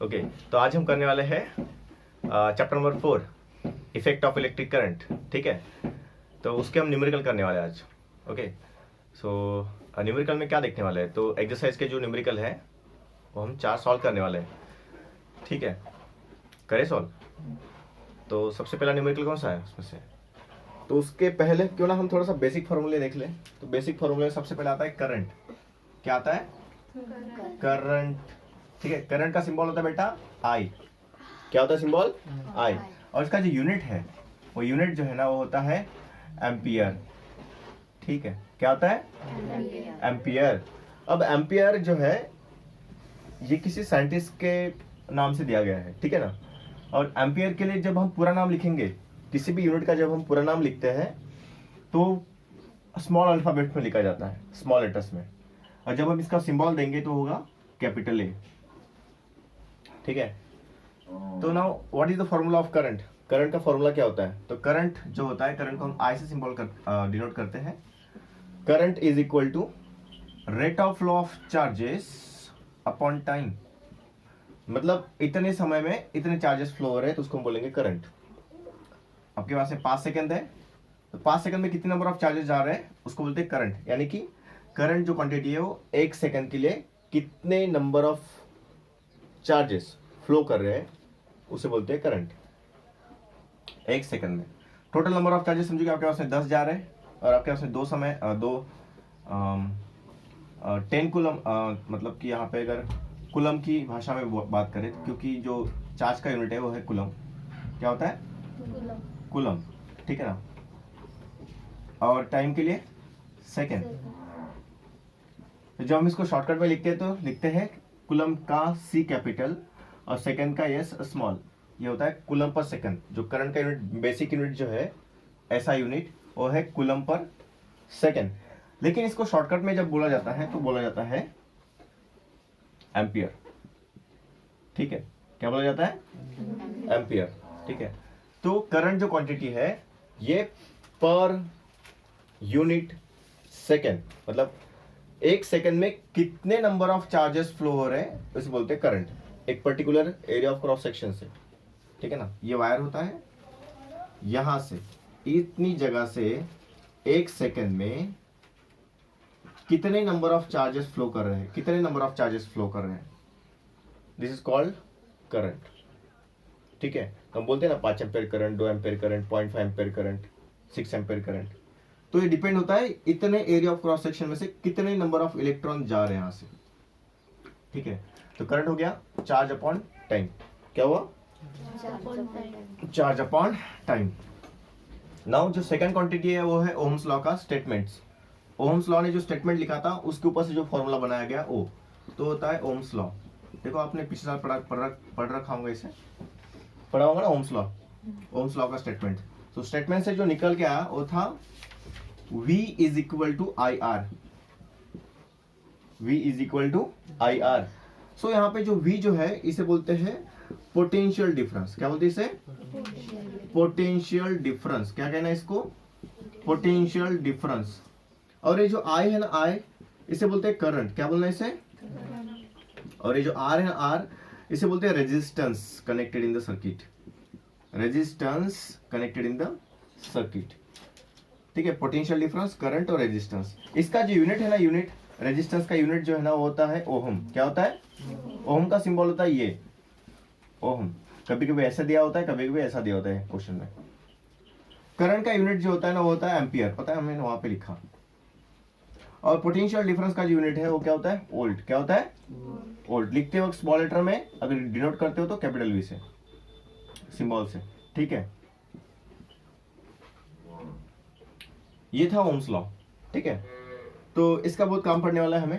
Okay, तो आज हम करने वाले हैं chapter number 4, effect of electric current. ठीक है, तो उसके हम न्यूमेरिकल करने वाले हैं आज। ओके, सो न्यूमेरिकल में क्या देखने वाले हैं, तो एक्सरसाइज के जो न्यूमेरिकल है वो हम 4 सॉल्व करने वाले हैं। ठीक है, करें सॉल्व। तो सबसे पहला न्यूमेरिकल कौन सा है उसमें से, तो उसके पहले क्यों ना हम थोड़ा सा बेसिक फॉर्मूले देख लें। तो बेसिक फॉर्मूले में सबसे पहले आता है करंट। क्या आता है? करंट। ठीक है, करंट का सिंबल होता है बेटा आई। क्या होता है सिंबल? आई। और इसका जो यूनिट है वो यूनिट जो है ना वो होता है एम्पियर। ठीक है, क्या होता है? एम्पियर। अब एम्पियर जो है ये किसी साइंटिस्ट के नाम से दिया गया है, ठीक है ना। और एम्पियर के लिए जब हम पूरा नाम लिखेंगे, किसी भी यूनिट का जब हम पूरा नाम लिखते हैं तो स्मॉल अल्फाबेट में लिखा जाता है, स्मॉल लेटर्स में। और जब हम इसका सिंबल देंगे तो होगा कैपिटल ए। ठीक है, तो now what is the formula of current. Current का फॉर्मूला क्या होता है? तो करंट जो होता है, करंट को हम आई से सिंबल डिनोट करते हैं। Current is equal to rate of flow of charges upon time. मतलब इतने समय में इतने चार्जेस फ्लो हो रहे हैं तो उसको हम बोलेंगे करंट। आपके पास में 5 सेकंड है, तो 5 सेकंड में कितने नंबर ऑफ चार्जेस जा रहे हैं उसको बोलते हैं करंट। यानी कि करंट जो क्वांटिटी है वो 1 सेकंड के लिए कितने नंबर ऑफ चार्जेस फ्लो कर रहे हैं उसे बोलते हैं करंट। 1 सेकंड में टोटल नंबर ऑफ चार्जेस समझिए आपके पास में 10 जा रहे हैं और आपके पास में 10 कुलम, मतलब कि यहाँ पे अगर कुलम की भाषा में बात करें, क्योंकि जो चार्ज का यूनिट है वो है कुलम। क्या होता है? कुलम। ठीक है ना। और टाइम के लिए सेकेंड। जब हम इसको शॉर्टकट में लिखते हैं तो लिखते हैं कुलम का सी कैपिटल और सेकंड का एस स्मॉल। ये होता है कुलम पर सेकंड। जो करंट का यूनिट, बेसिक यूनिट जो है, ऐसा यूनिट वो है कुलम पर सेकंड। लेकिन इसको शॉर्टकट में जब बोला जाता है तो बोला जाता है एम्पियर। ठीक है, क्या बोला जाता है? एम्पियर। ठीक है, तो करंट जो क्वांटिटी है ये पर यूनिट सेकेंड, मतलब 1 सेकेंड में कितने नंबर ऑफ चार्जेस फ्लो हो रहे हैं उसे बोलते हैं करंट, एक particular area of cross section से। ठीक है ना। ये वायर होता है, यहां से इतनी जगह से 1 सेकेंड में कितने नंबर ऑफ चार्जेस फ्लो कर रहे हैं, कितने नंबर ऑफ चार्जेस फ्लो कर रहे हैं, दिस इज कॉल्ड करंट। ठीक है, हम बोलते हैं ना 5 ampere current, 2 ampere current, 0.5 ampere current, 6 ampere current. तो ये डिपेंड होता है इतने एरिया ऑफ क्रॉस सेक्शन में से कितने नंबर ऑफ इलेक्ट्रॉन जा रहे हैं यहां से। ठीक है, तो करंट हो गया चार्ज अपॉन टाइम। क्या हुआ? Charge upon time. नाउ जो सेकंड क्वांटिटी है वो है ओम्स लॉ का स्टेटमेंट्स। ओम्स लॉ ने जो स्टेटमेंट लिखा था उसके ऊपर से जो फॉर्मूला बनाया गया ओ, तो होता है ओम्स लॉ। देखो आपने पिछले साल पढ़ रखा होगा, इसे पढ़ा होगा ना, ओम्स लॉ। ओम्स लॉ का स्टेटमेंट, तो स्टेटमेंट से जो निकल के आया वो था V is equal to I R. V is equal to I R. So यहाँ पे जो V जो है इसे बोलते हैं पोटेंशियल डिफरेंस। क्या बोलते हैं इसे? Potential difference. क्या कहना है इसको? Potential difference. और ये जो I है ना, I इसे बोलते हैं करंट। क्या बोलना है इसे? और ये जो R है ना, R इसे बोलते हैं resistance connected in the circuit. Resistance connected in the circuit. ठीक है, पोटेंशियल डिफरेंस, करंट और रेजिस्टेंस। इसका जो यूनिट है ना, यूनिट रेजिस्टेंस का यूनिट जो है ना वो होता है ओहम। क्या होता है? ओहम का सिंबल होता है ये ओहम। कभी कभी ऐसा दिया होता है, कभी कभी ऐसा दिया होता है क्वेश्चन में। करंट का यूनिट जो होता है ना वो होता है एम्पियर, पता है, हमने वहां पे लिखा। और पोटेंशियल डिफरेंस का जो यूनिट है वो क्या होता है? वोल्ट। क्या होता है? वोल्ट। लिखते वक्त स्मॉल लेटर में, अगर डिनोट करते हो तो कैपिटल वी से, सिंबल से। ठीक है, ये था ओम्स लॉ। ठीक है, तो इसका बहुत काम पड़ने वाला है हमें,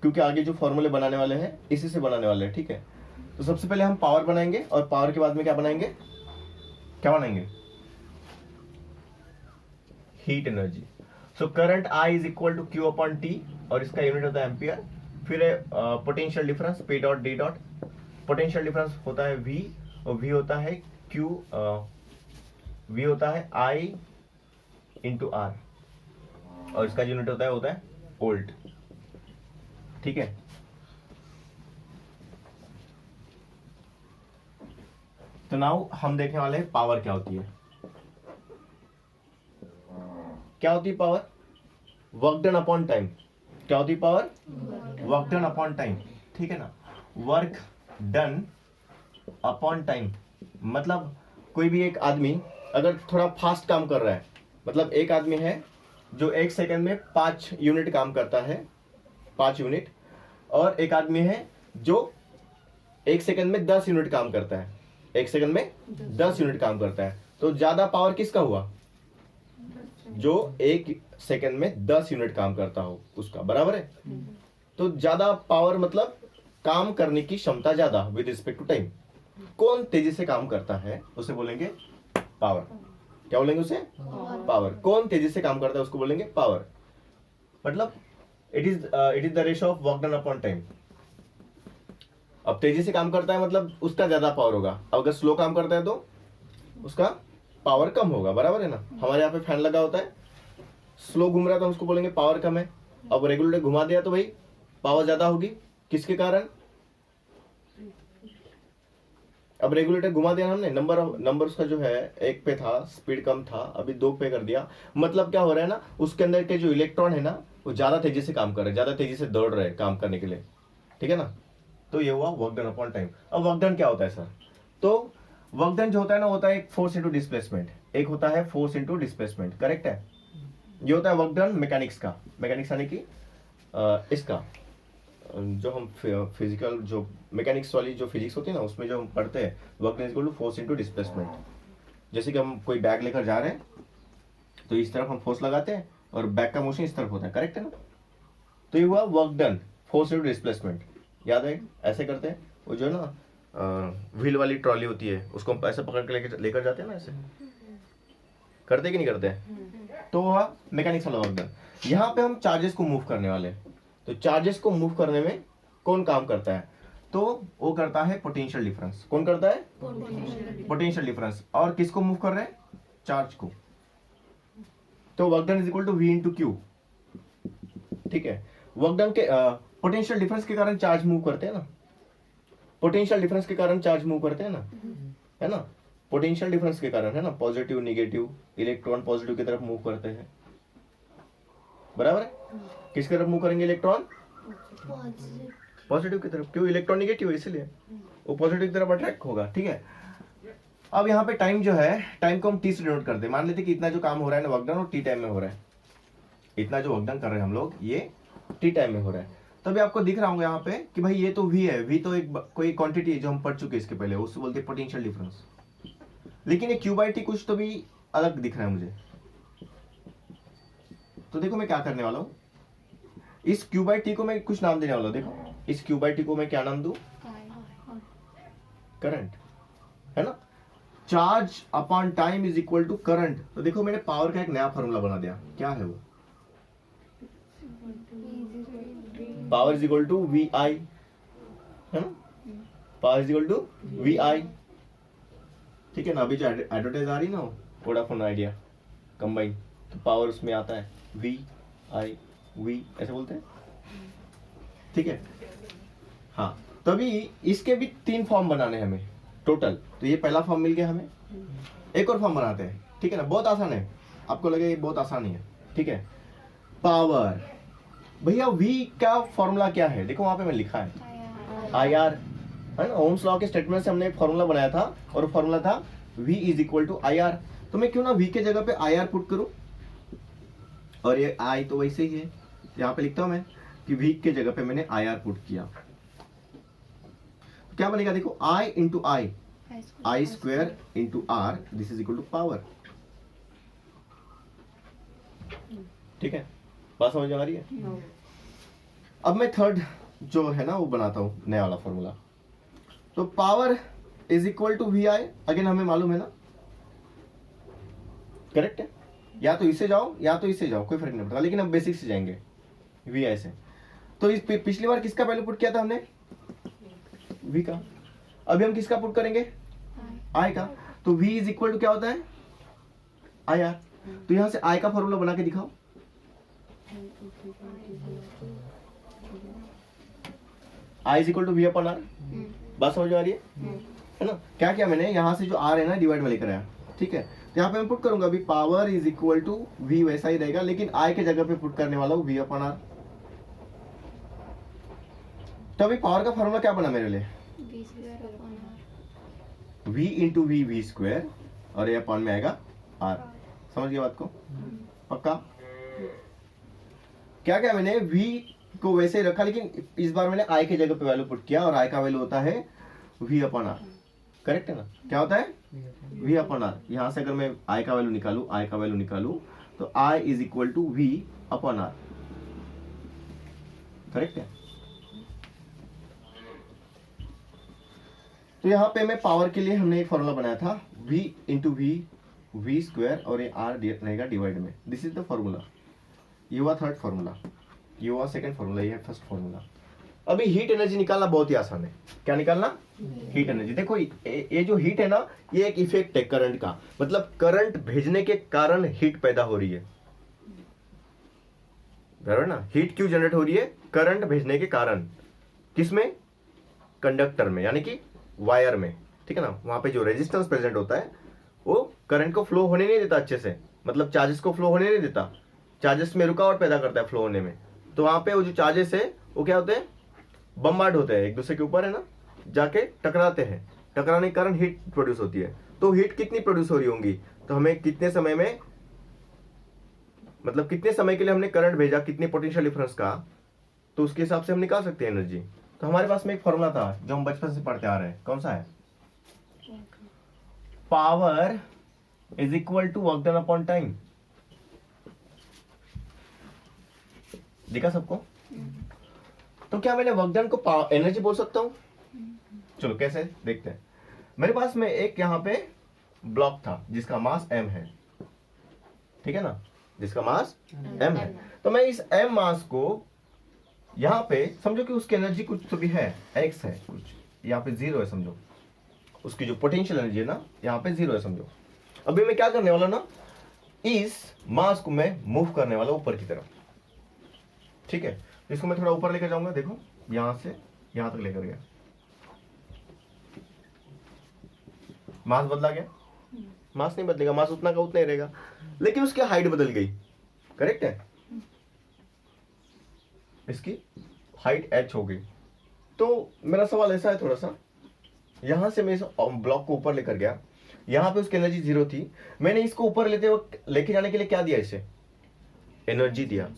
क्योंकि आगे जो फॉर्मूले बनाने वाले हैं इसी से बनाने वाले हैं। ठीक है, तो सबसे पहले हम पावर बनाएंगे और पावर के बाद में क्या बनाएंगे? क्या बनाएंगे? Heat energy. So current I is equal to Q upon T और इसका यूनिट होता है एम्पियर। फिर है potential difference, P dot D dot. Potential difference होता है वी और वी होता है क्यू, वी होता है आई इंटू आर और इसका यूनिट होता है वोल्ट। ठीक है, तो नाउ हम देखने वाले हैं पावर क्या होती है। क्या होती है power? Work done upon time. क्या होती है power? Work done upon time, ठीक है ना। वर्क डन अपॉन टाइम मतलब कोई भी एक आदमी अगर थोड़ा फास्ट काम कर रहा है, मतलब एक आदमी है जो 1 सेकंड में 5 यूनिट काम करता है, 5 यूनिट, और एक आदमी है जो 1 सेकंड में 10 यूनिट काम करता है, 1 सेकंड में 10 यूनिट काम करता है, तो ज्यादा पावर किसका हुआ? जो 1 सेकंड में 10 यूनिट काम करता हो उसका, बराबर है। तो ज्यादा पावर मतलब काम करने की क्षमता ज्यादा विद रिस्पेक्ट टू टाइम। कौन तेजी से काम करता है उसे बोलेंगे पावर। क्या बोलेंगे उसे? पावर। कौन तेजी से काम करता है उसको बोलेंगे पावर। मतलब it is the ratio of work done upon time. अब तेजी से काम करता है मतलब उसका ज्यादा पावर होगा, अब अगर स्लो काम करता है तो उसका पावर कम होगा, बराबर है ना। हमारे यहाँ पे फैन लगा होता है, स्लो घूम रहा है तो उसको बोलेंगे पावर कम है। अब रेगुलेटर घुमा दिया तो भाई पावर ज्यादा होगी, किसके कारण? अब रेगुलेटर घुमा दिया हमने, नंबर उसका जो है 1 पे था, स्पीड कम था, अभी 2 पे कर दिया, मतलब क्या हो रहा है ना, उसके अंदर के जो इलेक्ट्रॉन है ना वो ज्यादा तेजी से काम कर रहे हैं, ज्यादा तेजी से दौड़ रहे हैं काम करने के लिए, ठीक है ना। तो ये हुआ वर्क डन अपॉन टाइम। अब वर्क डन क्या होता है सर? तो वर्क डन जो होता है ना, होता है एक फोर्स इनटू डिस्प्लेसमेंट, एक होता है फोर्स इनटू डिस्प्लेसमेंट, करेक्ट है। ये होता है वर्क डन मैकेनिक्स का, मैकेनिक्स यानी कि इसका जो हम फिजिकल जो मैकेनिक्स वाली जो फिजिक्स होती है ना उसमें जो हम पढ़ते हैं, work done is equal to force into displacement. जैसे कि हम कोई बैग लेकर जा रहे हैं तो इस तरफ हम फोर्स लगाते हैं और बैग का मोशन इस तरफ होता है, करेक्ट है ना। तो ये हुआ work done, force into displacement. याद है ऐसे करते हैं, वो जो है ना व्हील वाली ट्रॉली होती है उसको हम ऐसे पकड़ के लेकर जाते हैं ना, ऐसे करते कि नहीं करते हैं। तो हुआ मैकेनिक्स वाला वर्क डन। यहाँ पे हम चार्जेस को मूव करने वाले हैं, तो चार्जेस को मूव करने में कौन काम करता है? तो वो करता है पोटेंशियल डिफरेंस। कौन करता है? Potential difference. और किसको मूव कर रहे हैं? चार्ज को। तो work done is equal to V into Q, ठीक है। वर्क डन के पोटेंशियल डिफरेंस के कारण चार्ज मूव करते हैं ना, पोटेंशियल डिफरेंस के कारण चार्ज मूव करते हैं ना, है ना। पोटेंशियल डिफरेंस के कारण, है ना, पॉजिटिव निगेटिव, इलेक्ट्रॉन पॉजिटिव की तरफ मूव करते हैं, बराबर है। किस तरफ मूव करेंगे इलेक्ट्रॉन? पॉजिटिव की तरफ। क्यों? इलेक्ट्रॉन निगेटिव है इसलिए वो पॉजिटिव की तरफ अट्रैक्ट होगा, ठीक है। अब यहाँ पे टाइम जो है, टाइम को हम टी से डिनोट करते हैं। मान लेते कि इतना जो काम हो रहा है ना वर्क डन वो टी टाइम में हो रहा है, इतना जो वर्क डन कर रहे हैं हम लोग ये टी टाइम में हो रहा है। तभी आपको दिख रहा होगा यहाँ पे कि भाई ये तो वी है, वी तो एक कोई क्वांटिटी है जो हम पढ़ चुके हैं इसके पहले, उससे बोलते हैं पोटेंशियल डिफरेंस। लेकिन ये क्यू बाई टी कुछ तो भी अलग दिख रहा है मुझे। तो देखो मैं क्या करने वाला हूँ, इस क्यू बाई टी को मैं कुछ नाम देने वाला हूँ। देखो इस क्यू बाई टी को मैं क्या नाम दूं? करंट, है ना। Charge upon time is equal to current. तो देखो मैंने पावर का एक नया फॉर्मूला बना दिया। क्या है वो? Power is equal to V I, है ना। Power is equal to V I, ठीक है ना। अभी जो एडवर्टाइज आ रही ना वोडाफोन आइडिया कंबाइन, तो पावर उसमें आता है वी आई, वी ऐसे बोलते हैं, ठीक है। हाँ, तो अभी इसके भी 3 फॉर्म बनाने हैं हमें टोटल। तो ये पहला फॉर्म मिल गया हमें, एक और फॉर्म बनाते हैं, ठीक है ना। बहुत आसान है, आपको लगे ये बहुत आसान ही है, ठीक है। पावर, भैया वी का फॉर्मूला क्या है? देखो वहां पे मैं लिखा है आई आर, है ना। ओम्स लॉ के स्टेटमेंट से हमने एक फॉर्मूला बनाया था और फॉर्मूला था V is equal to I R. तो मैं क्यों ना V के जगह पे आई आर पुट करूं, और ये I तो वैसे ही है, यहाँ पे लिखता हूं मैं कि V के जगह पे मैंने आई आर पुट किया। क्या बनेगा? देखो I into I square into R, this is equal to power, ठीक है। बात समझ आ रही है? अब मैं थर्ड जो है ना वो बनाता हूं नया वाला फॉर्मूला। तो power is equal to V I, again हमें मालूम है ना, करेक्ट है। या तो इससे जाओ या तो इससे जाओ, कोई फर्क नहीं पड़ता, लेकिन अब बेसिक से जाएंगे वी आई से। तो इस पिछली बार किसका पहले पुट किया था हमने? वी का। अभी हम किसका पुट करेंगे? आई का। तो वी इज इक्वल टू क्या होता है? I R. तो यहां से आई का फॉर्मूला बना के दिखाओ। I is equal to V upon R. बात समझ आ रही है है ना। क्या किया मैंने, यहाँ से जो आर है ना डिवाइड में लेकर आया, ठीक है। तो यहाँ पे मैं पुट करूंगा अभी power is equal to V, वैसा ही रहेगा, लेकिन आई के जगह पे पुट करने वाला हूँ वी अपॉन आर। तो अभी पावर का फॉर्मूला क्या बना मेरे लिए, v into V, V square, और ये अपॉन में आएगा आर। समझ गया बात को, पक्का। क्या क्या मैंने v को वैसे ही रखा, लेकिन इस बार मैंने i के जगह पे वैल्यू पुट किया, और i का वैल्यू होता है v अपॉन आर। करेक्ट है ना, क्या होता है v अपॉन आर। यहां से अगर मैं i का वैल्यू निकालू तो i is equal to v upon R. Correct है। तो यहाँ पे मैं पावर के लिए हमने एक फॉर्मूला बनाया था, v into V, V square, और ये r रहेगा डिवाइड में। This is the formula. ये हुआ थर्ड फॉर्मूला, ये हुआ सेकंड फॉर्मूला, ये है फर्स्ट फॉर्मूला। अभी हीट एनर्जी निकालना बहुत ही आसान है। क्या निकालना, हीट एनर्जी। देखो ये जो हीट है ना, ये एक इफेक्ट है करंट का, मतलब करंट भेजने के कारण हीट पैदा हो रही है, बराबर ना। हीट क्यों जनरेट हो रही है, करंट भेजने के कारण। किसमें, कंडक्टर में, यानी कि वायर में, ठीक है ना। वहां पे जो रेजिस्टेंस प्रेजेंट होता है वो करंट को फ्लो होने नहीं देता अच्छे से, मतलब चार्जेस को फ्लो होने नहीं देता, चार्जेस में रुकावट पैदा करता है फ्लो होने में। तो वहां पे वो जो चार्जेस है वो क्या होते हैं, बम्बार्ड होते हैं एक दूसरे के ऊपर, है ना, जाके टकराते हैं। टकराने के कारण हीट प्रोड्यूस होती है। तो हीट कितनी प्रोड्यूस हो रही होंगी, तो हमें कितने समय में, मतलब कितने समय के लिए हमने करंट भेजा, कितनी पोटेंशियल डिफरेंस का, तो उसके हिसाब से हम निकाल सकते हैं एनर्जी। तो हमारे पास में एक फॉर्मूला था जो हम बचपन से पढ़ते आ रहे हैं, कौन सा है, power is equal to work done upon time. दिखा सबको। तो क्या मैंने वर्क डन को एनर्जी बोल सकता हूं, चलो कैसे देखते हैं। मेरे पास में एक यहां पे ब्लॉक था जिसका मास m है, ठीक है ना, जिसका मास m है। तो मैं इस m मास को यहां पे समझो कि उसकी एनर्जी कुछ तो भी है, x है कुछ, यहाँ पे 0 है समझो, उसकी जो पोटेंशियल एनर्जी है ना यहाँ पे 0 है समझो। अभी मैं क्या करने वाला ना, इस मास को मैं मूव करने वाला ऊपर की तरफ, ठीक है। इसको मैं थोड़ा ऊपर लेकर जाऊंगा, देखो यहां से यहां तक लेकर गया, मास बदला गया, मास नहीं बदलेगा, मास उतना का उतना ही रहेगा, लेकिन उसकी हाइट बदल गई। करेक्ट है, इसकी हाइट h हो गई। तो मेरा सवाल ऐसा है थोड़ा सा, यहां से मैं इस ब्लॉक को ऊपर लेकर गया, यहां पे उसकी एनर्जी 0 थी, मैंने इसको ऊपर लेके जाने के लिए क्या दिया, इसे एनर्जी दिया,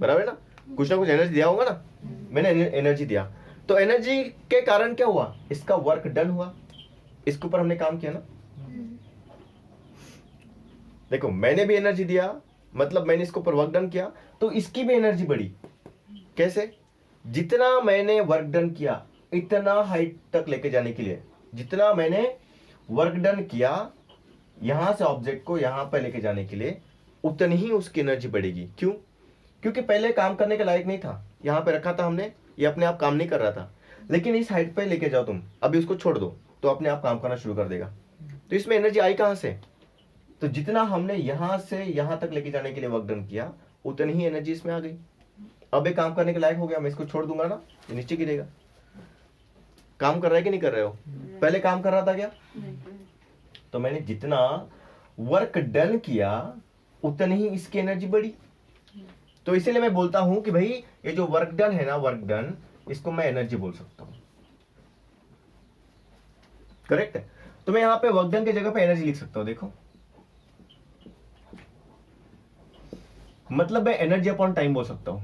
बराबर ना, कुछ ना कुछ एनर्जी दिया होगा ना, मैंने एनर्जी दिया। तो एनर्जी के कारण क्या हुआ, इसका वर्क डन हुआ, इसके ऊपर हमने काम किया ना। देखो मैंने भी एनर्जी दिया, मतलब मैंने इसके ऊपर वर्क डन किया, तो इसकी भी एनर्जी बढ़ी। कैसे, जितना मैंने वर्क डन किया इतना हाइट तक लेके जाने के लिए, जितना मैंने वर्क डन किया यहां से ऑब्जेक्ट को यहां पर लेके जाने के लिए, उतनी ही उसकी एनर्जी बढ़ेगी। क्यों, क्योंकि पहले काम करने के लायक नहीं था, यहां पे रखा था हमने, ये अपने आप काम नहीं कर रहा था, लेकिन इस हाइट पे लेके जाओ तुम, अभी उसको छोड़ दो तो अपने आप काम करना शुरू कर देगा। तो इसमें एनर्जी आई कहां से, तो जितना हमने यहां से यहां तक लेके जाने के लिए वर्क डन किया उतनी ही एनर्जी इसमें आ गई। अब ये काम करने के लायक हो गया, मैं इसको छोड़ दूंगा ना, ये नीचे गिरेगा। काम कर रहा है कि नहीं कर रहे हो, पहले काम कर रहा था क्या, तो मैंने जितना वर्क डन किया उतनी ही इसकी एनर्जी बढ़ी। तो इसीलिए मैं बोलता हूं कि भाई ये जो वर्क डन है ना, वर्क डन, इसको मैं एनर्जी बोल सकता हूं। करेक्ट है। तो मैं यहां पे वर्क डन की जगह पे एनर्जी लिख सकता हूं, देखो, मतलब मैं एनर्जी अपॉन टाइम बोल सकता हूं,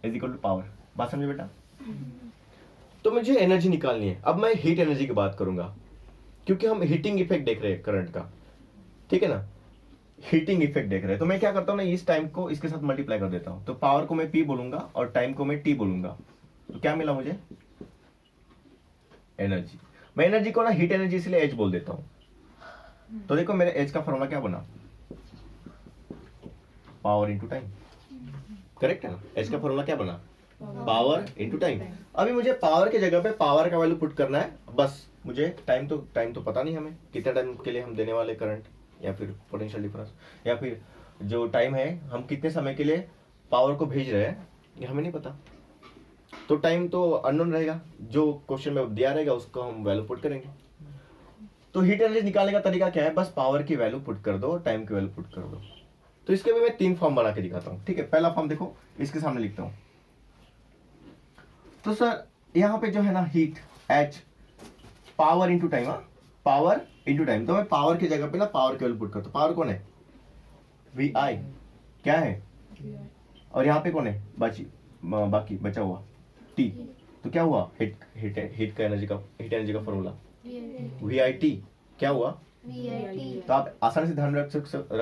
इज इक्वल टू पावर। बात समझे बेटा। तो मुझे एनर्जी निकालनी है। अब मैं हीट एनर्जी की बात करूंगा, क्योंकि हम हीटिंग इफेक्ट देख रहे हैं करंट का, ठीक है ना, हीटिंग इफेक्ट देख रहे हैं। तो मैं क्या करता हूं ना, इस टाइम को इसके साथ मल्टीप्लाई कर देता हूं, तो पावर को मैं P बोलूंगा और टाइम को मैं T बोलूंगा। तो क्या मिला मुझे, एनर्जी। मैं एनर्जी को ना हीट एनर्जी इसलिए H बोल देता हूं। तो देखो मेरे H का फॉर्मूला क्या बना, पावर इंटू टाइम। करेक्ट है ना, H का फॉर्मूला क्या बना, पावर इंटू टाइम। अभी मुझे पावर की जगह पे पावर का वैल्यू पुट करना है, बस मुझे टाइम तो पता नहीं हमें कितने टाइम के लिए हम देने वाले करंट, या फिर पोटेंशियल डिफरेंस, या फिर जो टाइम है हम कितने समय के लिए पावर को भेज रहे हैं, ये हमें नहीं पता। तो टाइम तो अननोन रहेगा, जो क्वेश्चन में दिया रहेगा उसको हम वैल्यू पुट करेंगे। तो हीट एनर्जी निकालने का तरीका क्या है, बस पावर की वैल्यू पुट कर दो, टाइम की वैल्यू पुट कर दो। तो इसके भी मैं 3 फॉर्म बना के दिखाता हूँ, ठीक है। पहला फॉर्म देखो, इसके सामने लिखता हूँ। तो सर यहाँ पे जो है ना heat H power into time, power into time, तो मैं पावर की जगह पे ना पावर की वैल्यू पुट करता हूँ। पावर कौन है, VI क्या है, और यहाँ पे कौन है बाकी बचा हुआ T। तो क्या हुआ, हीट का एनर्जी का, हीट एनर्जी का फॉर्मूला VIT क्या हुआ। तो आप आसानी से ध्यान में रख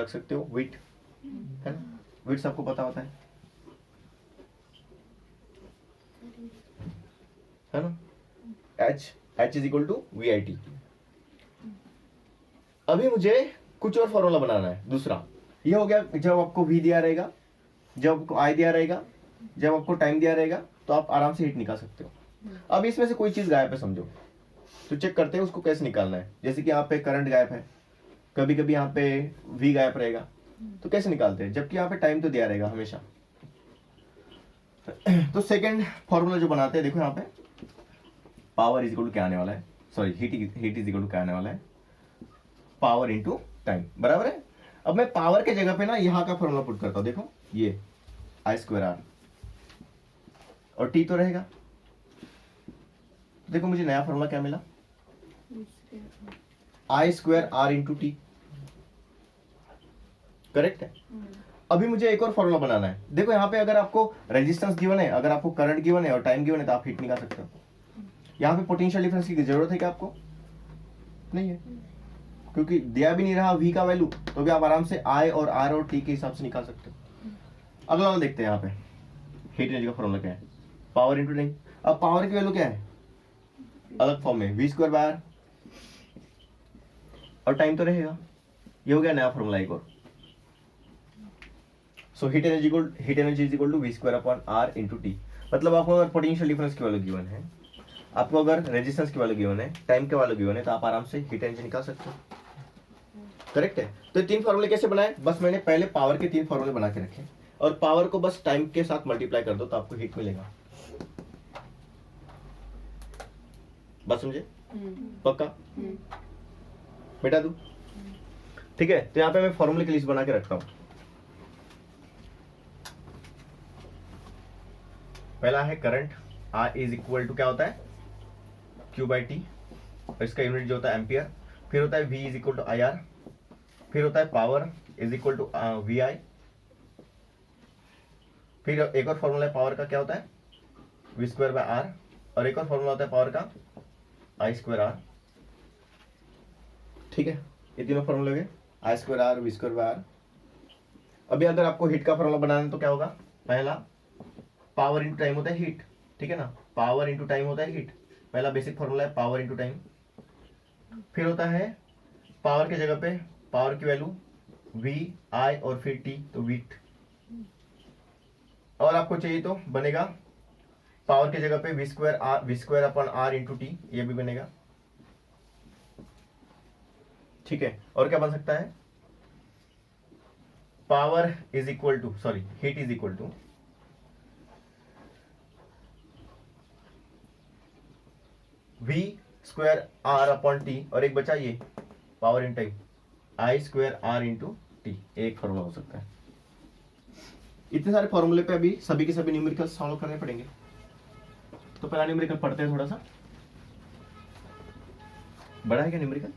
सकते हो, वीट है ना, वीट सबको पता होता है ना, H is equal to VIT। अभी मुझे कुछ और फॉर्मूला बनाना है दूसरा। ये हो गया जब आपको V दिया रहेगा, जब आपको I दिया रहेगा, जब आपको टाइम दिया रहेगा, तो आप आराम से हीट निकाल सकते हो। अब इसमें से कोई चीज गायब है समझो, तो चेक करते हैं उसको कैसे निकालना है। जैसे कि यहाँ पे करंट गायब है, कभी कभी यहाँ पे V गायब रहेगा, तो कैसे निकालते हैं, जबकि यहाँ पे टाइम तो दिया रहेगा हमेशा। तो सेकंड फॉर्मूला जो बनाते हैं, देखो यहाँ पे पावर इज इक्वल टू क्या आने वाला है, sorry heat is equal to क्या आने वाला है, पावर इंटू टाइम, बराबर है। अब मैं पावर के जगह पे ना यहाँ का फॉर्मूला पुट करता हूँ, देखो ये I²R और T तो रहेगा। देखो मुझे नया फॉर्मूला क्या मिला, I²R इंटू T, करेक्ट है। अभी मुझे एक और फॉर्मूला बनाना है। देखो यहाँ पे अगर आपको रेजिस्टेंस गिवन है, अगर आपको करंट गिवन है और टाइम गिवन है, तो आप हीट निकाल सकते हो। यहाँ पे पोटेंशियल डिफरेंस की जरूरत है क्या आपको, नहीं है, क्योंकि दिया भी नहीं रहा V का वैल्यू, तो भी आप आराम से I और R और T के हिसाब से निकाल सकते हो। अगला वाला देखते हैं, यहाँ पे हीट एनर्जी का फॉर्मूला क्या है, पावर इंटू टाइम। अब पावर की वैल्यू क्या है, अलग फॉर्म में V²/R, और टाइम तो रहेगा। ये हो गया नया फॉर्मूला एक और। So heat energy is equal to V²/R into T। मतलब आपको अगर पोटेंशियल डिफरेंस की वैल्यू गिवन है, आपको अगर रेजिस्टेंस की वैल्यू गिवन है, टाइम के वैल्यू गिवन है, तो आप आराम से हीट एनर्जी निकाल सकते हो, करेक्ट है। तो ये 3 फॉर्मूले कैसे बनाए, बस मैंने पहले पावर के 3 फॉर्मूले बना के रखे, और पावर को बस टाइम के साथ मल्टीप्लाई कर दो तो आपको हीट मिलेगा। बात समझे, पक्का, बेटा तू, ठीक है। तो यहाँ पे मैं फॉर्मूले की लिस्ट बना के रखता हूँ। पहला है current, I is equal to क्या होता है, Q/T, और इसका यूनिट जो होता है एम्पियर। फिर होता है V is equal to IR, फिर होता है power is equal to VI। फिर एक और फॉर्मूला है पावर का, क्या होता है V²/R, और एक और फॉर्मूला होता है पावर का I²R, ठीक है। ये तीनों फॉर्मूले हो गए, I²R, V²/R। अभी अगर आपको हीट का फॉर्मूला बनाना है तो क्या होगा, पहला पावर इंटू टाइम होता है हीट, ठीक है ना, पावर इंटू टाइम होता है हीट, पहला बेसिक फॉर्मूला है पावर इंटू टाइम। फिर होता है पावर के जगह पे पावर की वैल्यू V, I और फिर T, तो वीट। और आपको चाहिए तो बनेगा पावर की जगह पे V²/R इंटू T, ये भी बनेगा, ठीक है। और क्या बन सकता है, power is equal to, sorry heat is equal to V²R/T, और एक बचा ये power in time I²R into T, एक फॉर्मूला हो सकता है। इतने सारे फॉर्मूले पे अभी सभी के सभी न्यूमेरिकल सॉल्व करने पड़ेंगे। तो पहला न्यूमेरिकल पढ़ते हैं, थोड़ा सा बड़ा है क्या न्यूमेरिकल,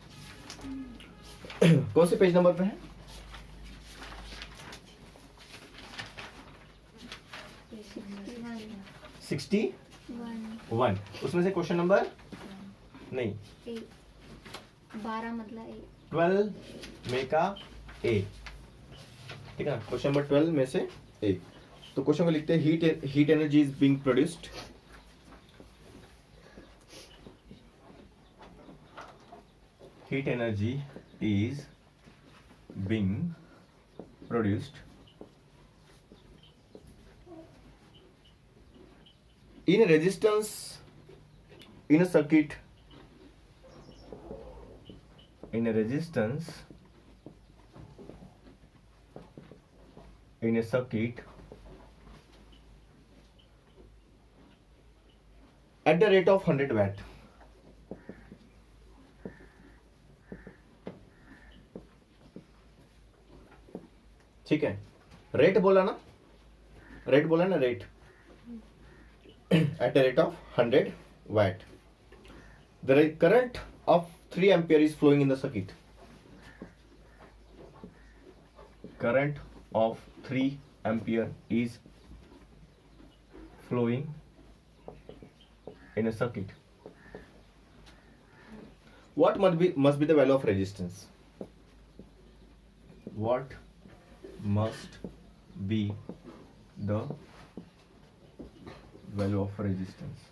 कौन से पेज नंबर पे है, सिक्सटी 1। उसमें से क्वेश्चन नंबर नहीं 12 मतलब 12 में का A, ठीक है ना, क्वेश्चन नंबर 12 में से A। तो क्वेश्चन को लिखते हैं, heat energy is being produced, heat energy is being produced in a resistance in a circuit, in a resistance in a circuit at the rate of 100 watt. ठीक है, rate बोला ना, रेट बोला ना, rate at the rate of 100 watt. The current of 3 ampere is flowing in the circuit. Current of 3 ampere is flowing in a circuit. What must be the value of resistance? What must be the value of resistance?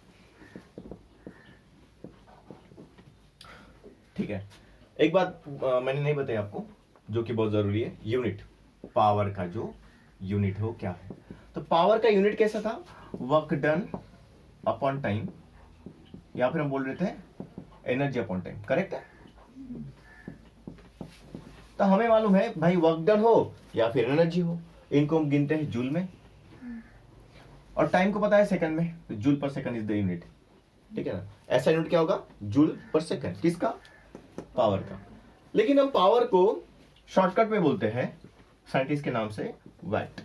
ठीक है, एक बात मैंने नहीं बताई आपको जो कि बहुत जरूरी है, यूनिट, पावर का जो यूनिट हो क्या है। तो पावर का यूनिट कैसा था, वर्क डन अपॉन टाइम, या फिर हम बोल रहे थे एनर्जी अपॉन टाइम, करेक्ट है। तो हमें मालूम है भाई वर्क डन हो या फिर एनर्जी हो, इनको हम गिनते हैं जूल में, और टाइम को पता है सेकंड में, तो जूल पर सेकंड इज द यूनिट। ठीक है ना, ऐसा यूनिट क्या होगा, जूल पर सेकंड, किसका, पावर का। लेकिन हम पावर को शॉर्टकट में बोलते हैं साइंटिस्ट के नाम से वैट।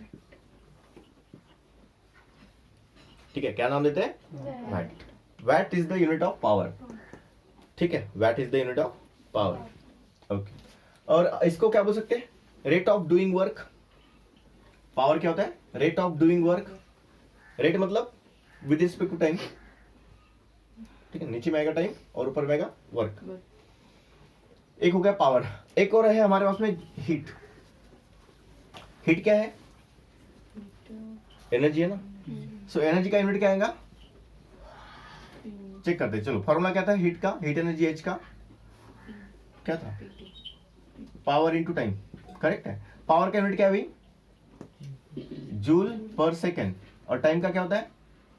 ठीक है, क्या नाम देते हैं, watt. Watt is the unit of power. ठीक है, watt is the unit of power. Okay, और इसको क्या बोल सकते हैं, rate of doing work. Power क्या होता है, rate of doing work. Rate मतलब विद रिस्पेक्ट टू टाइम। ठीक है, नीचे में आएगा टाइम और ऊपर में आएगा वर्क। एक हो गया पावर, एक और है हमारे पास में हीट। हीट क्या है, एनर्जी है ना। सो एनर्जी का यूनिट क्या आएगा, चेक करते हैं, चलो फॉर्मूला क्या था हीट का, हीट एनर्जी एच का क्या था, पावर इनटू टाइम, करेक्ट है। पावर का यूनिट क्या है भाई, जूल पर सेकेंड, और टाइम का क्या होता है,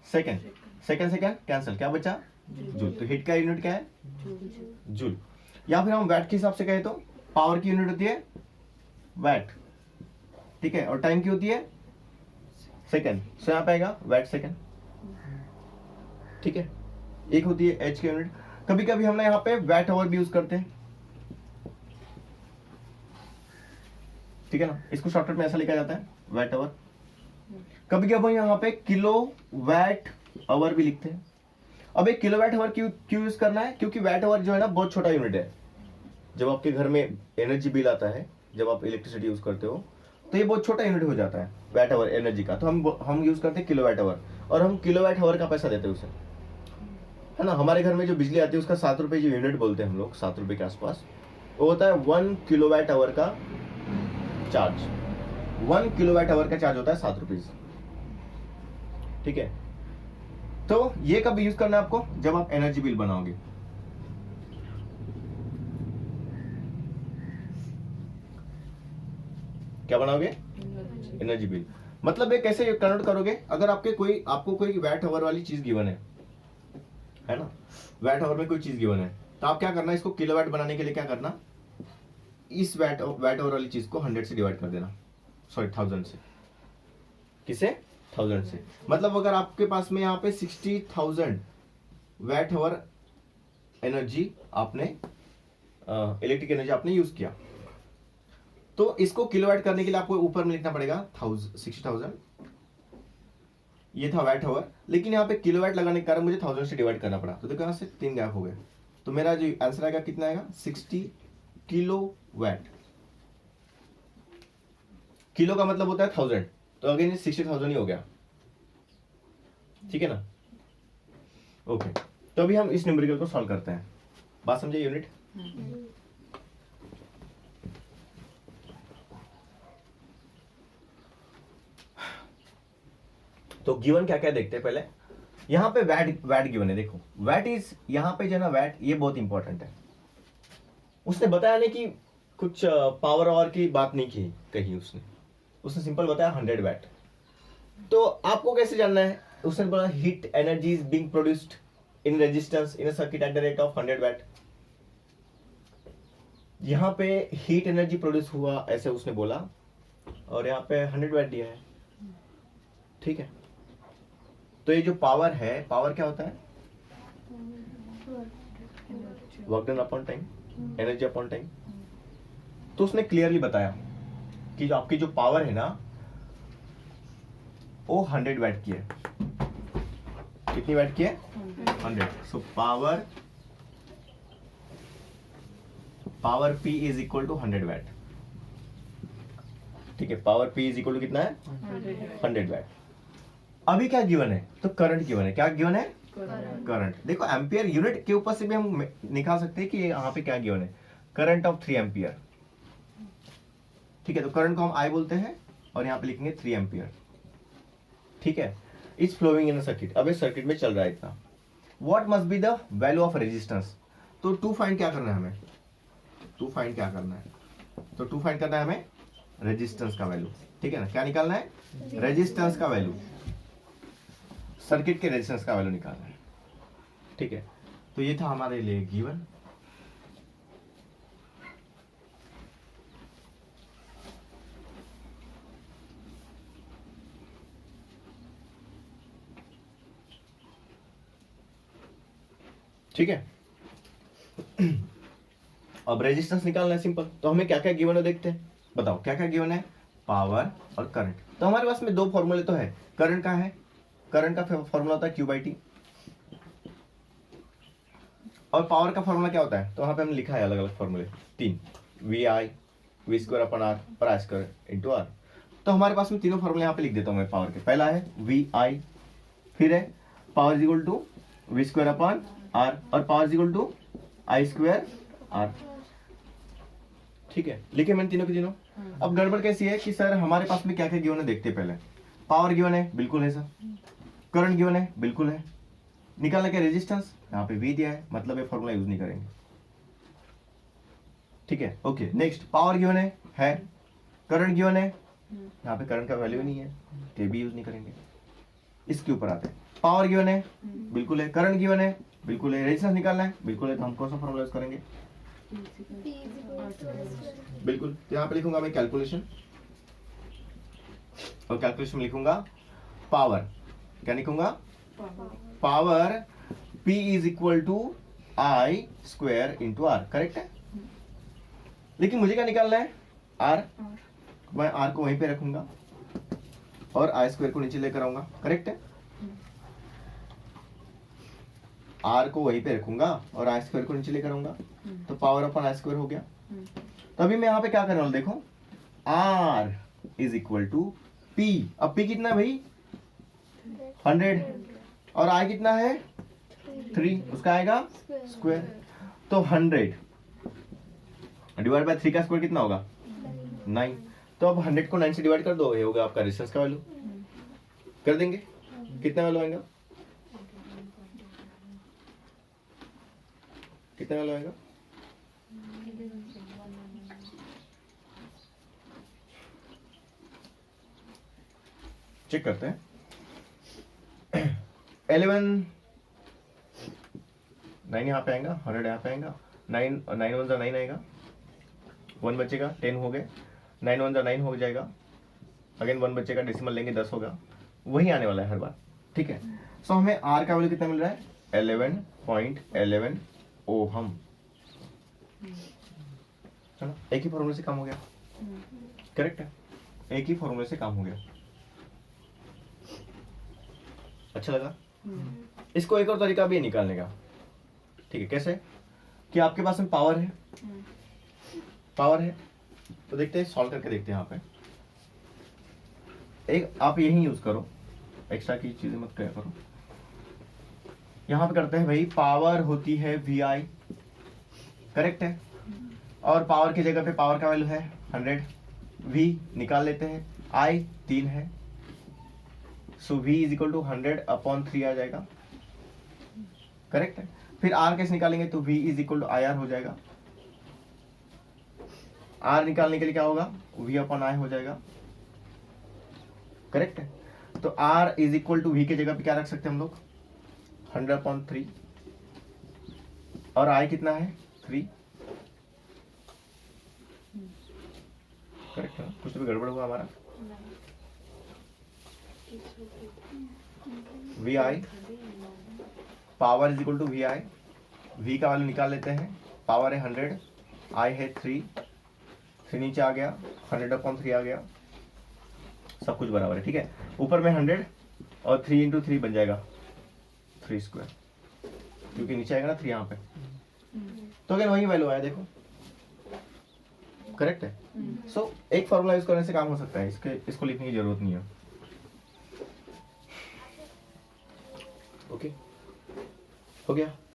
सेकेंड। सेकेंड सेकेंड कैंसिल, क्या बचा, जूल। तो हीट का यूनिट क्या है, जूल। या फिर हम वैट के हिसाब से कहे तो पावर की यूनिट होती है वैट, ठीक है, और टाइम की होती है सेकेंड। सो यहाँ पे आएगा वैट सेकेंड। ठीक है, एक होती है एच की यूनिट। कभी कभी हम यहाँ पे वैट आवर भी यूज करते हैं। ठीक है ना, इसको शॉर्टकट में ऐसा लिखा जाता है वैट आवर। कभी कभी हम यहाँ पे किलो वैट आवर भी लिखते हैं। अब एक किलो वैट आवर क्यों यूज करना है, क्योंकि वैट आवर जो है ना बहुत छोटा यूनिट है। जब आपके घर में एनर्जी बिल आता है, जब आप इलेक्ट्रिसिटी यूज करते हो, तो ये बहुत छोटा यूनिट हो जाता है वैट आवर एनर्जी का। तो हम यूज करते हैं किलो वैट आवर, और हम किलो वैट आवर का पैसा देते हैं उसे, है ना। हमारे घर में जो बिजली आती है उसका 7 रुपए जो यूनिट बोलते हैं हम लोग, 7 रुपए के आसपास, वो होता है 1 किलो वैट आवर का चार्ज। 1 किलो वैट आवर का चार्ज होता है 7 रुपीज। ठीक है, तो ये कब यूज करना है आपको, जब आप एनर्जी बिल बनाओगे। क्या बनाओगे, एनर्जी बिल। मतलब ये कैसे कन्वर्ट करोगे, अगर आपको कोई वैट आवर वाली चीज गिवन है ना, वैट आवर में कोई चीज गिवन है, तो आप क्या करना, इसको किलोवाट बनाने के लिए क्या करना, इस वैट आवर वाली चीज को 100 से डिवाइड कर देना, सॉरी 1000 से। किसे, 1000 से। मतलब अगर आपके पास में यहाँ पे 60,000 वैट आवर एनर्जी आपने इलेक्ट्रिक एनर्जी आपने यूज किया, तो इसको किलोवाट करने के लिए आपको ऊपर में लिखना पड़ेगा 60,000। ये था वैट आवर, लेकिन यहाँ पे किलोवाट लगाने के कारण मुझे 1000 से डिवाइड करना पड़ा, तो देखो यहाँ से 3 गैप हो गए। तो मेरा जो आंसर आएगा कितना आएगा, 60 किलो वैट। किलो का मतलब होता है 1000, तो अगेन 60,000 ही हो गया। ठीक है ना, ओके। तो अभी हम इस न्यूमेरिकल को सॉल्व करते हैं। बात समझे यूनिट। तो गिवन क्या क्या देखते हैं पहले। यहां पे वैट गिवन है, देखो वैट इज, यहां पे जो है ना वैट, ये बहुत इंपॉर्टेंट है। उसने बताया नहीं कि कुछ पावर और की बात नहीं की कही, उसने सिंपल बताया 100 वैट। तो आपको कैसे जानना है, उसने बोला heat energy is being produced in resistance in a circuit at the rate of 100 watt. यहां पे हीट एनर्जी प्रोड्यूस हुआ ऐसे उसने बोला, और यहाँ पे 100 वैट दिया है। ठीक है, तो ये जो पावर है, पावर क्या होता है, work done upon time, energy upon time. तो उसने क्लियरली बताया कि जो आपकी जो पावर है ना वो 100 वैट की है। कितनी वैट की है? 100। So power P is equal to 100 watt. ठीक है, power P is equal to कितना है? 100 वैट। अभी क्या गिवन है? तो करंट गिवन है। क्या गिवन है? करंट। देखो एम्पियर यूनिट के ऊपर से भी हम निकाल सकते हैं कि यहाँ पे क्या गिवन है, करंट ऑफ 3 एम्पियर। ठीक है, तो करंट को हम आई बोलते हैं और यहाँ पे लिखेंगे 3 एम्पियर। ठीक है, इज फ्लोइंग इन सर्किट। अब इस सर्किट में चल रहा है इतना। What must be the value of resistance? तो टू फाइंड क्या करना है हमें? टू फाइंड क्या करना है? तो टू फाइंड करना है हमें रेजिस्टेंस का वैल्यू। ठीक है ना, क्या निकालना है? रेजिस्टेंस का वैल्यू, सर्किट के रेजिस्टेंस का वैल्यू निकालना है। ठीक है, तो ये था हमारे लिए गिवन। ठीक है, अब रेजिस्टेंस निकालना है सिंपल। तो हमें क्या क्या गिवन है देखते हैं। बताओ क्या क्या गिवन है? पावर और करंट। तो हमारे पास में दो फॉर्मूले तो है। करंट का है, करंट का फॉर्मूला होता है Q/T, और पावर का फॉर्मूला क्या होता है? तो वहां पे हमने लिखा है अलग अलग फॉर्मूले, 3, VI, V² अपॉन R और I² इंटू R। तो हमारे पास में तीनों फॉर्मूले यहाँ पे लिख देता हूँ मैं पावर के। पहला है VI, फिर है power is equal to V² upon R और power is equal to I² R। ठीक है, लिखे मैंने तीनों के तीनों। अब गड़बड़ कैसी है कि सर हमारे पास में क्या क्या गिवन है देखते हैं पहले। पावर गिवन है, बिल्कुल है सर। करंट गिवन है, बिल्कुल है। निकालना क्या? रेजिस्टेंस। यहाँ पे V दिया है, मतलब ये फॉर्मूला यूज नहीं करेंगे। ठीक है, ओके। नेक्स्ट, पावर गिवन है। करंट गिवन है, यहाँ पे करंट का वैल्यू नहीं है, तो भी यूज नहीं करेंगे। इसके ऊपर आते हैं। पावर गिवन है, बिल्कुल है। करंट गिवन है, बिल्कुल है। रेजिस्टेंस निकालना है, बिल्कुल है। तो हम कौन सा फॉर्मूला यूज करेंगे? बिल्कुल। तो यहाँ पे लिखूंगा मैं कैलकुलेशन, और कैलकुलेशन में लिखूंगा पावर। क्या लिखूंगा? Power P is equal to I² into R। Correct है। लेकिन मुझे क्या निकालना है? R। मैं R को वहीं पे रखूंगा और I² को नीचे लेकर आऊंगा। करेक्ट है। R को वहीं पे रखूंगा और I² को नीचे लेकर आऊंगा, तो पावर अपॉन I² हो गया। तो अभी मैं यहाँ पे क्या करने वाला, देखो, R is equal to P। अब P कितना है भाई? 100, और I कितना है? 3, उसका आएगा स्क्वायर। तो 100 डिवाइड बाय 3 का स्क्वायर कितना होगा? 9। तो अब 100 को 9 से डिवाइड कर दो, ये होगा आपका रेजिस्टेंस का वैल्यू। कर देंगे, कितना वैल्यू आएगा? कितना वैल्यू आएगा? चेक करते हैं। 11 9 यहाँ पे आएगा, 100 यहाँ पे आएगा, 9 1 जा 9 आएगा, 1 बचेगा, 10 हो गए, 9 1 जा 9 हो जाएगा, अगेन 1 बचेगा, डेसिमल लेंगे 10 होगा, वही आने वाला है हर बार। ठीक है, सो हमें R का वैल्यू कितना मिल रहा है? 11.11 ओहम। चलो, एक ही फॉर्मूले से काम हो गया। करेक्ट है, एक ही फॉर्मूले से काम हो गया। अच्छा लगा? इसको एक और तरीका भी है निकालने का। ठीक है, कैसे? कि आपके पास में पावर है, पावर है, तो देखते हैं, सॉल्व करके देखते हैं। यहाँ पे एक आप यही यूज करो, एक्स्ट्रा की चीजें मत क्या करो। यहाँ पे करते हैं भाई, पावर होती है VI। करेक्ट है, और पावर की जगह पे पावर का वैल्यू है 100। V निकाल लेते हैं, I 3 है, so V is equal to 100 upon 3 आ जाएगा। करेक्ट है। फिर R कैसे निकालेंगे? तो V is equal to IR हो जाएगा। R निकालने के लिए क्या होगा? V अपॉन I हो जाएगा। करेक्ट है। तो R is equal to V के जगह पे क्या रख सकते हैं हम लोग? 100 अपॉन 3, और I कितना है? 3। करेक्ट है, कुछ तो भी गड़बड़ हुआ हमारा। VI, power is equal to VI, v का वैल्यू निकाल लेते हैं, पावर है 100, i है 3 नीचे आ गया, 100/3 आ गया, सब कुछ बराबर है, ठीक है। ऊपर में 100 और 3 × 3 बन जाएगा 3², क्योंकि नीचे आएगा ना 3 यहाँ पे, तो अगर वही वैल्यू आया, देखो करेक्ट है। सो एक फॉर्मूला यूज करने से काम हो सकता है, इसको लिखने की जरूरत नहीं है। ओके, हो गया।